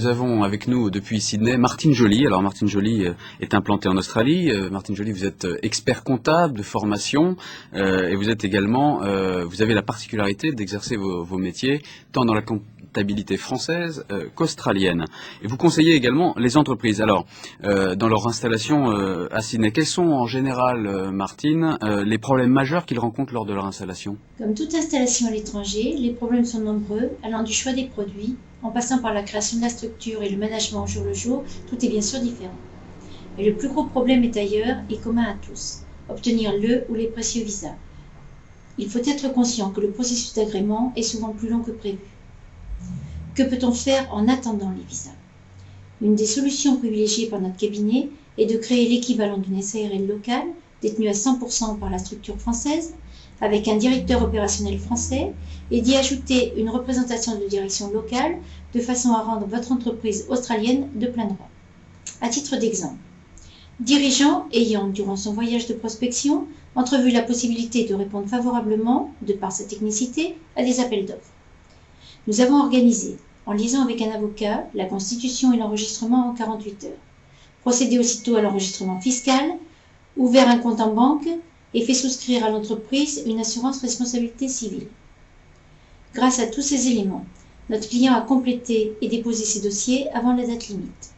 nous avons avec nous depuis Sydney Martine Joly. Alors Martine Joly est implantée en Australie. Martine Joly, vous êtes expert comptable de formation et vous êtes également, vous avez la particularité d'exercer vos métiers tant dans la comptabilité française qu'australienne. Et vous conseillez également les entreprises. Alors, dans leur installation à Sydney, quels sont en général, Martine, les problèmes majeurs qu'ils rencontrent lors de leur installation? Comme toute installation à l'étranger, les problèmes sont nombreux, allant du choix des produits, en passant par la création de la structure et le management au jour le jour, tout est bien sûr différent. Mais le plus gros problème est ailleurs et commun à tous, obtenir le ou les précieux visas. Il faut être conscient que le processus d'agrément est souvent plus long que prévu. Que peut-on faire en attendant les visas? Une des solutions privilégiées par notre cabinet est de créer l'équivalent d'une SARL locale, détenue à 100% par la structure française, avec un directeur opérationnel français, et d'y ajouter une représentation de direction locale, de façon à rendre votre entreprise australienne de plein droit. À titre d'exemple, dirigeant ayant, durant son voyage de prospection, entrevu la possibilité de répondre favorablement, de par sa technicité, à des appels d'offres. Nous avons organisé, en liaison avec un avocat, la constitution et l'enregistrement en 48 heures, procédé aussitôt à l'enregistrement fiscal, ouvert un compte en banque et fait souscrire à l'entreprise une assurance responsabilité civile. Grâce à tous ces éléments, notre client a complété et déposé ses dossiers avant la date limite.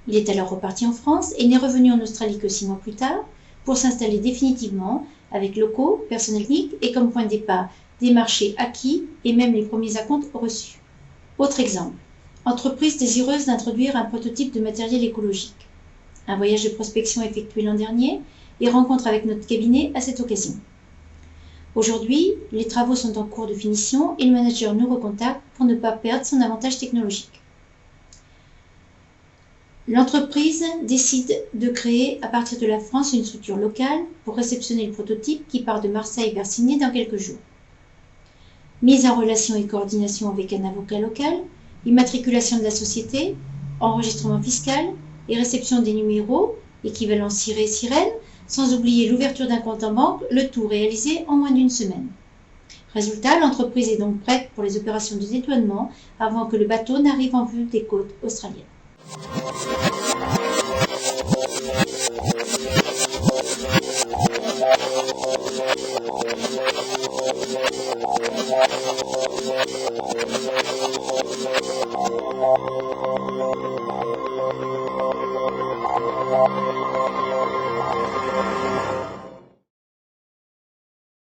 Il est alors reparti en France et n'est revenu en Australie que 6 mois plus tard pour s'installer définitivement avec locaux, personnel technique et comme point de départ des marchés acquis et même les premiers acomptes reçus. Autre exemple, entreprise désireuse d'introduire un prototype de matériel écologique. Un voyage de prospection effectué l'an dernier et rencontre avec notre cabinet à cette occasion. Aujourd'hui, les travaux sont en cours de finition et le manager nous recontacte pour ne pas perdre son avantage technologique. L'entreprise décide de créer à partir de la France une structure locale pour réceptionner le prototype qui part de Marseille vers Sydney dans quelques jours. Mise en relation et coordination avec un avocat local, immatriculation de la société, enregistrement fiscal et réception des numéros, équivalent SIRET-Sirène, sans oublier l'ouverture d'un compte en banque, le tout réalisé en moins d'une semaine. Résultat, l'entreprise est donc prête pour les opérations de dédouanement avant que le bateau n'arrive en vue des côtes australiennes.